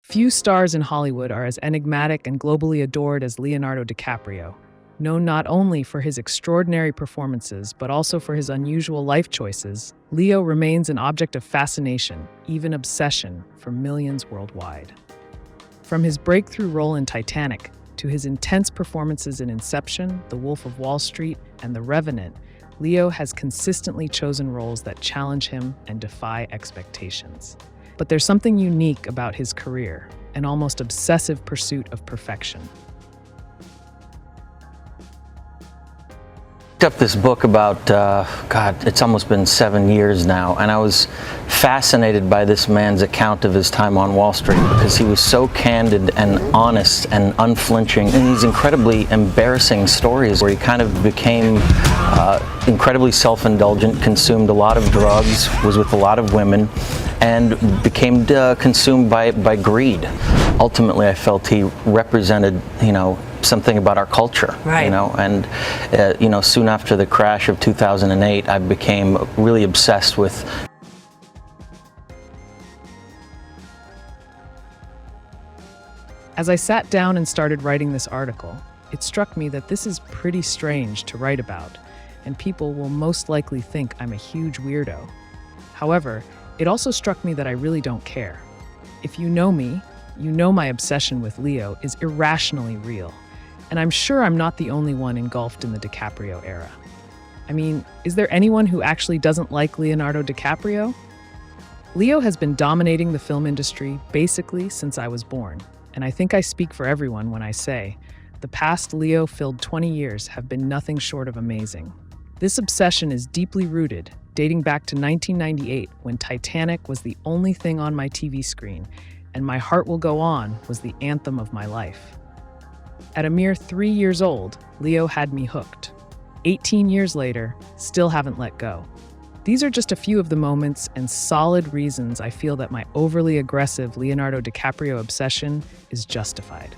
Few stars in Hollywood are as enigmatic and globally adored as Leonardo DiCaprio. Known not only for his extraordinary performances, but also for his unusual life choices, Leo remains an object of fascination, even obsession, for millions worldwide. From his breakthrough role in Titanic to his intense performances in Inception, The Wolf of Wall Street, and The Revenant, Leo has consistently chosen roles that challenge him and defy expectations. But there's something unique about his career, an almost obsessive pursuit of perfection. I picked up this book about, it's almost been 7 years now, and I was fascinated by this man's account of his time on Wall Street because he was so candid and honest and unflinching in these incredibly embarrassing stories where he kind of became incredibly self-indulgent, consumed a lot of drugs, was with a lot of women, and became consumed by greed. Ultimately, I felt he represented, something about our culture, right. And soon after the crash of 2008, I became really obsessed with. As I sat down and started writing this article, it struck me that this is pretty strange to write about, and people will most likely think I'm a huge weirdo. However, it also struck me that I really don't care. If you know me, you know my obsession with Leo is irrationally real, and I'm sure I'm not the only one engulfed in the DiCaprio era. I mean, is there anyone who actually doesn't like Leonardo DiCaprio? Leo has been dominating the film industry basically since I was born, and I think I speak for everyone when I say, the past Leo-filled 20 years have been nothing short of amazing. This obsession is deeply rooted, dating back to 1998 when Titanic was the only thing on my TV screen, and My Heart Will Go On was the anthem of my life. At a mere 3 years old, Leo had me hooked. 18 years later, still haven't let go. These are just a few of the moments and solid reasons I feel that my overly aggressive Leonardo DiCaprio obsession is justified.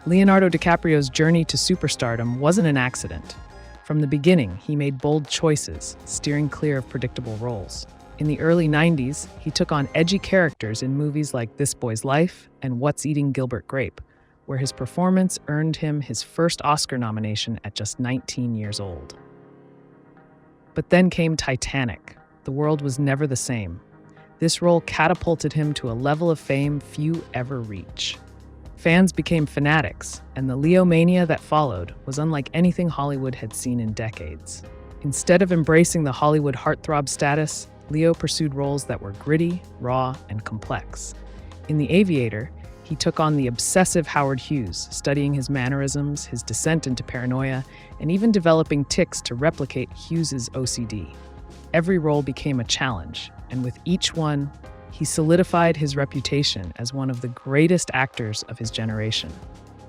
Leonardo DiCaprio's journey to superstardom wasn't an accident. From the beginning, he made bold choices, steering clear of predictable roles. In the early 90s, he took on edgy characters in movies like This Boy's Life and What's Eating Gilbert Grape, where his performance earned him his first Oscar nomination at just 19 years old. But then came Titanic. The world was never the same. This role catapulted him to a level of fame few ever reach. Fans became fanatics, and the Leo mania that followed was unlike anything Hollywood had seen in decades. Instead of embracing the Hollywood heartthrob status, Leo pursued roles that were gritty, raw, and complex. In The Aviator, he took on the obsessive Howard Hughes, studying his mannerisms, his descent into paranoia, and even developing tics to replicate Hughes's OCD. Every role became a challenge, and with each one, he solidified his reputation as one of the greatest actors of his generation.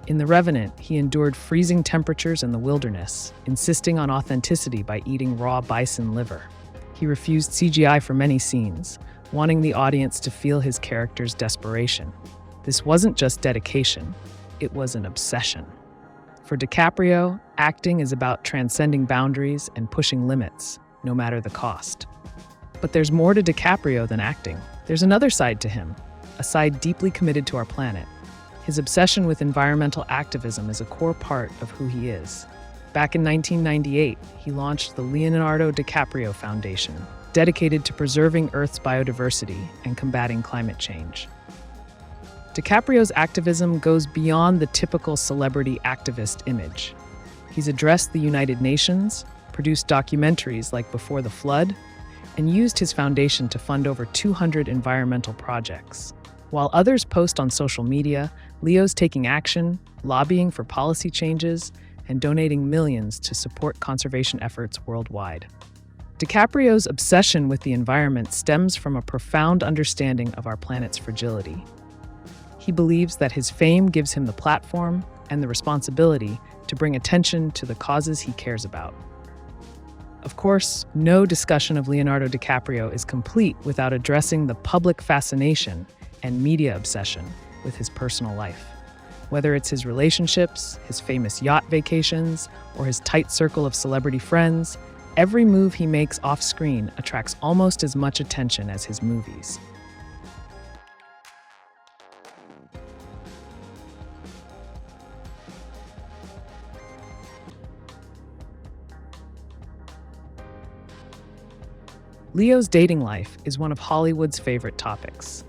In The Revenant, he endured freezing temperatures in the wilderness, insisting on authenticity by eating raw bison liver. He refused CGI for many scenes, wanting the audience to feel his character's desperation. This wasn't just dedication, it was an obsession. For DiCaprio, acting is about transcending boundaries and pushing limits, no matter the cost. But there's more to DiCaprio than acting. There's another side to him, a side deeply committed to our planet. His obsession with environmental activism is a core part of who he is. Back in 1998, he launched the Leonardo DiCaprio Foundation, dedicated to preserving Earth's biodiversity and combating climate change. DiCaprio's activism goes beyond the typical celebrity activist image. He's addressed the United Nations, produced documentaries like Before the Flood, and used his foundation to fund over 200 environmental projects. While others post on social media, Leo's taking action, lobbying for policy changes, and donating millions to support conservation efforts worldwide. DiCaprio's obsession with the environment stems from a profound understanding of our planet's fragility. He believes that his fame gives him the platform and the responsibility to bring attention to the causes he cares about. Of course, no discussion of Leonardo DiCaprio is complete without addressing the public fascination and media obsession with his personal life. Whether it's his relationships, his famous yacht vacations, or his tight circle of celebrity friends, every move he makes off-screen attracts almost as much attention as his movies. Leo's dating life is one of Hollywood's favorite topics.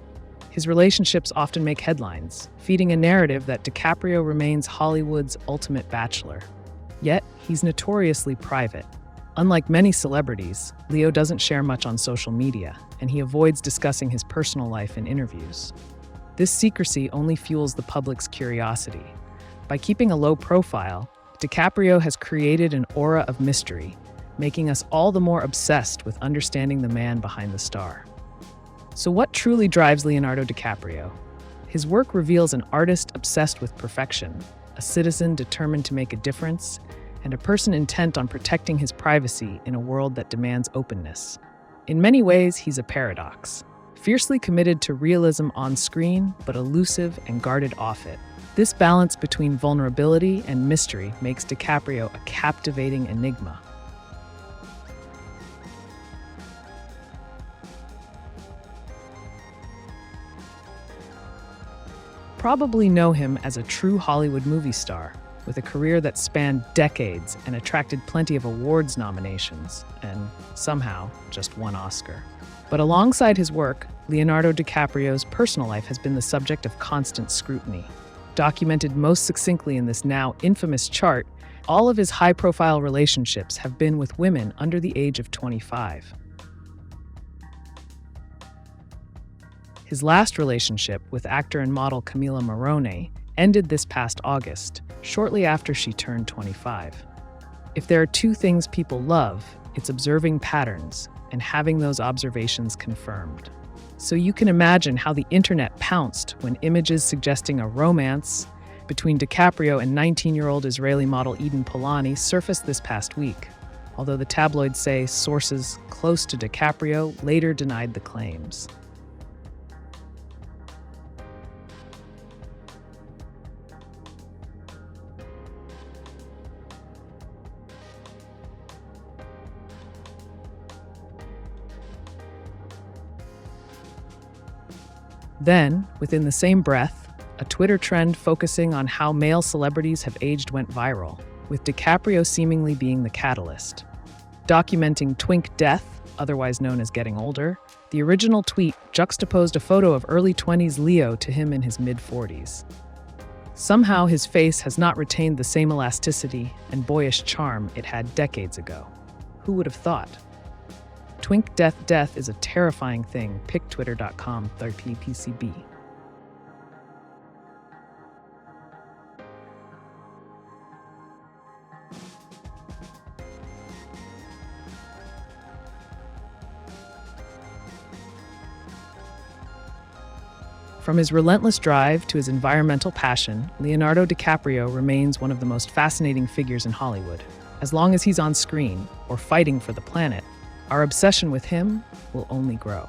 His relationships often make headlines, feeding a narrative that DiCaprio remains Hollywood's ultimate bachelor. Yet, he's notoriously private. Unlike many celebrities, Leo doesn't share much on social media, and he avoids discussing his personal life in interviews. This secrecy only fuels the public's curiosity. By keeping a low profile, DiCaprio has created an aura of mystery, making us all the more obsessed with understanding the man behind the star. So what truly drives Leonardo DiCaprio? His work reveals an artist obsessed with perfection, a citizen determined to make a difference, and a person intent on protecting his privacy in a world that demands openness. In many ways, he's a paradox, fiercely committed to realism on screen, but elusive and guarded off it. This balance between vulnerability and mystery makes DiCaprio a captivating enigma. Probably know him as a true Hollywood movie star, with a career that spanned decades and attracted plenty of awards nominations, and somehow just one Oscar. But alongside his work, Leonardo DiCaprio's personal life has been the subject of constant scrutiny. Documented most succinctly in this now infamous chart, all of his high-profile relationships have been with women under the age of 25. His last relationship with actor and model Camila Morrone ended this past August, shortly after she turned 25. If there are two things people love, it's observing patterns and having those observations confirmed. So you can imagine how the internet pounced when images suggesting a romance between DiCaprio and 19-year-old Israeli model Eden Polani surfaced this past week, although the tabloids say sources close to DiCaprio later denied the claims. Then, within the same breath, a Twitter trend focusing on how male celebrities have aged went viral, with DiCaprio seemingly being the catalyst. Documenting twink death, otherwise known as getting older, the original tweet juxtaposed a photo of early 20s Leo to him in his mid-40s. Somehow his face has not retained the same elasticity and boyish charm it had decades ago. Who would have thought? Twink death is a terrifying thing, pictwitter.com/PCB. From his relentless drive to his environmental passion, Leonardo DiCaprio remains one of the most fascinating figures in Hollywood. As long as he's on screen or fighting for the planet, our obsession with him will only grow.